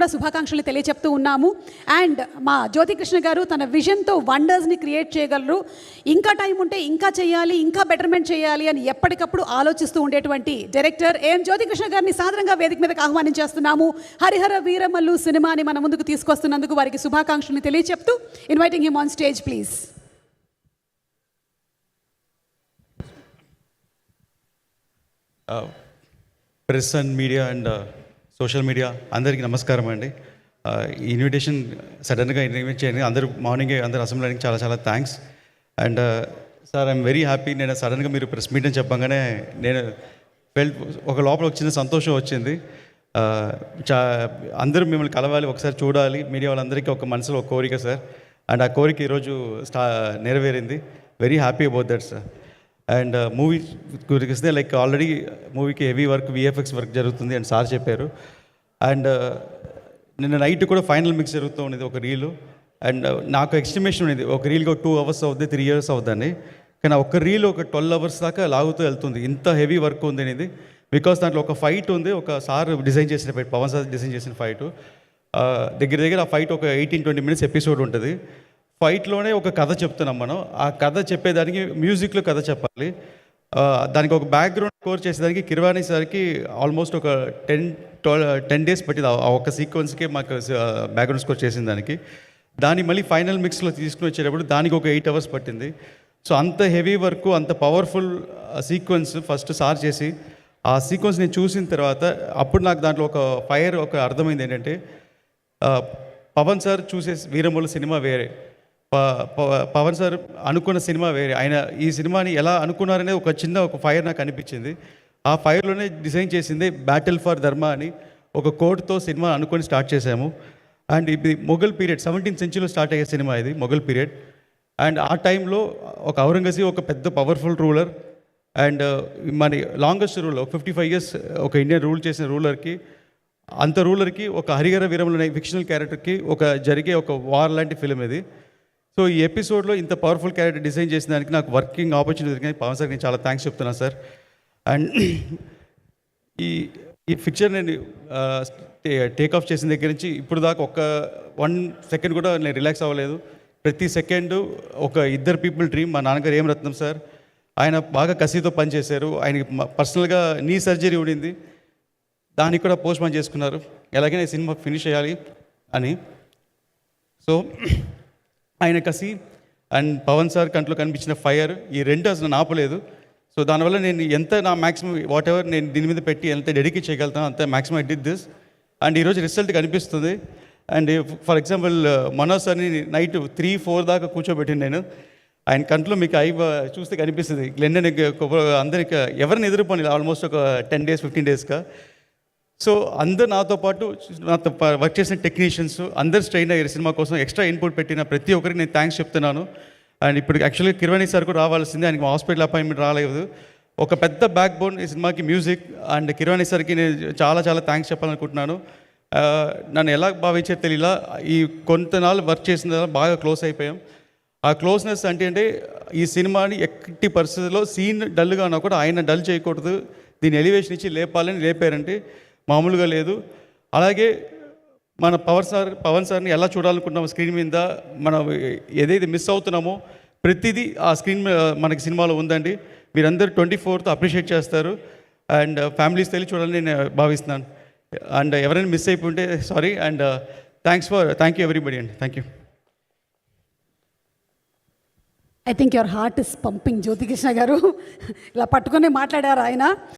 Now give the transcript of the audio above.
కూడా శుభాకాంక్షలు తెలియచెప్తూ ఉన్నాము. అండ్ మా జ్యోతికృష్ణ గారు తన విజన్తో వండర్స్ని క్రియేట్ చేయగలరు. ఇంకా టైం ఉంటే ఇంకా చేయాలి, ఇంకా బెటర్మెంట్ చేయాలి అని ఎప్పటికప్పుడు ఆలోచిస్తూ ఉండేటువంటి డైరెక్టర్ ఏం జ్యోతికృష్ణ గారిని సాధారణంగా వేదిక మీదకి ఆహ్వానించేస్తున్నాము. హరిహర వీరమల్లు సినిమాని మన ముందుకు తీసుకొస్తున్నందుకు వారికి శుభాకాంక్షలు తెలియచెప్తూ inviting him on stage please. Press and media and social media అందరికీ నమస్కారం అండి. ఈ ఇన్విటేషన్ సడన్గా ఇన్వైట్ చేయండి. అందరూ మార్నింగే అందరూ అసెంబ్లీకి చాలా చాలా thanks. And sir I'm very happy. నేను సడన్గా మీరు ప్రెస్ మీట్ అని చెప్పగానే నేను ఒక లోపల ఒక చిన్న సంతోషం వచ్చింది. అందరూ మిమ్మల్ని కలవాలి, ఒకసారి చూడాలి, మీడియా వాళ్ళందరికీ ఒక మనసులో ఒక కోరిక సార్. అండ్ ఆ కోరిక ఈరోజు నెరవేరింది. Very happy about that sir. And movie గురించి వస్తే లైక్ ఆల్రెడీ మూవీకి హెవీ వర్క్, విఎఫ్ఎక్స్ వర్క్ జరుగుతుంది అని సార్ చెప్పారు. అండ్ నిన్న నైట్ కూడా ఫైనల్ మిక్స్ జరుగుతూ ఉండేది ఒక రీలు. అండ్ నాకు ఎస్టిమేషన్ ఉండేది ఒక రీల్కి ఒక 2 hours అవుతుంది, 3 years అవుతుందని. కానీ ఒక రీల్ ఒక 12 hours దాకా లాగుతూ వెళ్తుంది. ఇంత హెవీ వర్క్ ఉంది అనేది. బికాస్ దాంట్లో ఒక ఫైట్ ఉంది, ఒక సార్ డిజైన్ చేసిన ఫైట్, పవన్ సార్ డిజైన్ చేసిన ఫైట్. దగ్గర ఆ ఫైట్ ఒక 18-20 minutes ఎపిసోడ్ ఉంటుంది. ఫైట్లోనే ఒక కథ చెప్తున్నాం మనం. ఆ కథ చెప్పేదానికి మ్యూజిక్లో కథ చెప్పాలి. దానికి ఒక బ్యాక్గ్రౌండ్ స్కోర్ చేసేదానికి కిరవాణి సార్కి ఆల్మోస్ట్ ఒక 10 days పట్టింది. ఆ ఒక్క సీక్వెన్స్కే మాకు బ్యాక్గ్రౌండ్ స్కోర్ చేసిన దాన్ని మళ్ళీ ఫైనల్ మిక్స్లో తీసుకుని వచ్చేటప్పుడు దానికి ఒక 8 hours పట్టింది. సో అంత హెవీ వర్క్, అంత పవర్ఫుల్ సీక్వెన్స్ ఫస్ట్ సార్ చేసి, ఆ సీక్వెన్స్ నేను చూసిన తర్వాత అప్పుడు నాకు దాంట్లో ఒక ఫైర్ ఒక అర్థమైంది. ఏంటంటే పవన్ సార్ చూసే వీరమల్లు సినిమా వేరే, పవన్ సార్ అనుకున్న సినిమా వేరే. ఆయన ఈ సినిమాని ఎలా అనుకున్నారనే ఒక చిన్న ఒక ఫైర్ నాకు అనిపించింది. ఆ ఫైర్లోనే డిజైన్ చేసింది బ్యాటిల్ ఫర్ ధర్మ అని ఒక కోడ్తో సినిమా అనుకొని స్టార్ట్ చేశాము. అండ్ ఇది Mughal period, 17th century start అయ్యే సినిమా ఇది, మొఘల్ పీరియడ్. అండ్ ఆ టైంలో ఒక ఔరంగజీబ్ ఒక పెద్ద పవర్ఫుల్ రూలర్. అండ్ మన లాంగెస్ట్ రూలర్, ఒక 55 years ఒక ఇండియన్ రూల్ చేసిన రూలర్కి, అంత రూలర్కి ఒక హరిహర వీరమల్లు అనే ఫిక్షనల్ క్యారెక్టర్కి ఒక జరిగే ఒక వార్ లాంటి ఫిలిం ఇది. సో ఈ ఎపిసోడ్లో ఇంత పవర్ఫుల్ క్యారెక్టర్ డిజైన్ చేసిన దానికి నాకు వర్కింగ్ ఆపర్చునిటీ దొరికింది. పవన్ సార్ నేను చాలా థ్యాంక్స్ చెప్తున్నాను సార్. అండ్ ఈ పిక్చర్ నేను టేక్ ఆఫ్ చేసిన దగ్గర నుంచి ఇప్పుడు దాకా 1 second కూడా నేను రిలాక్స్ అవ్వలేదు. ప్రతి సెకండు ఒక ఇద్దరు పీపుల్ డ్రీమ్. మా నాన్నగారు ఏం రత్నం సార్, ఆయన బాగా కసితో పనిచేశారు. ఆయనకి పర్సనల్గా నీ సర్జరీ ఉండింది, దానికి కూడా పోస్ట్ పోన్ చేసుకున్నారు, ఎలాగైనా సినిమా ఫినిష్ చేయాలి అని. సో ఆయన కసి అండ్ పవన్ సార్ కంట్లో కనిపించిన ఫైర్, ఈ రెండు అసలు నాపలేదు. సో దానివల్ల నేను ఎంత నా మ్యాక్సిమం వాట్ ఎవర్ నేను దీని మీద పెట్టి ఎంత డెడికేట్ చేయగలుగుతాను అంత maximum I did this. And ఈరోజు రిజల్ట్ కనిపిస్తుంది. అండ్ ఫర్ ఎగ్జాంపుల్ మనోజ్ సార్ని నైట్ 3-4 దాకా కూర్చోబెట్టింది నేను. ఆయన కంట్లో మీకు చూస్తే కనిపిస్తుంది. గ్లెండన్ అందరికి ఎవరిని ఎదుర్కొని ఆల్మోస్ట్ ఒక 10 days 15 daysగా. సో అందరు నాతో పాటు నాతో వర్క్ చేసిన టెక్నీషియన్స్ అందరు స్ట్రెయిన్ అయ్యారు సినిమా కోసం. ఎక్స్ట్రా ఇన్పుట్ పెట్టిన ప్రతి ఒక్కరికి నేను థ్యాంక్స్ చెప్తున్నాను. అండ్ ఇప్పుడు యాక్చువల్గా కిరవాణి సార్ కూడా రావాల్సిందే, ఆయనకి హాస్పిటల్ అపాయింట్మెంట్ రాలేదు. ఒక పెద్ద బ్యాక్ బోన్ ఈ సినిమాకి మ్యూజిక్. అండ్ కిరవాణి సార్కి నేను చాలా చాలా థ్యాంక్స్ చెప్పాలనుకుంటున్నాను. నన్ను ఎలా భావించారు తెలియలా, ఈ కొంతనాళ్ళు వర్క్ చేసిన బాగా క్లోజ్ అయిపోయాం. ఆ క్లోజ్నెస్ అంటే ఈ సినిమాని ఎట్టి పరిస్థితుల్లో సీన్ డల్గా ఉన్నా కూడా ఆయన డల్ చేయకూడదు, దీన్ని ఎలివేషన్ ఇచ్చి లేపాలని లేపారంటే మామూలుగా లేదు. అలాగే మన పవన్ సార్ని ఎలా చూడాలనుకుంటున్నామో స్క్రీన్ మీద, మనం ఏదైతే మిస్ అవుతున్నామో ప్రతిదీ ఆ స్క్రీన్ మనకి సినిమాలో ఉందండి. మీరందరూ 24th అప్రిషియేట్ చేస్తారు. అండ్ ఫ్యామిలీస్ తెలిసి చూడాలని నేను భావిస్తున్నాను. అండ్ ఎవరైనా మిస్ అయిపోతే sorry. And thank you everybody అండి. Thank you. I think your heart is pumping Jyothikrishna గారు. ఇలా పట్టుకునే మాట్లాడారు ఆయన.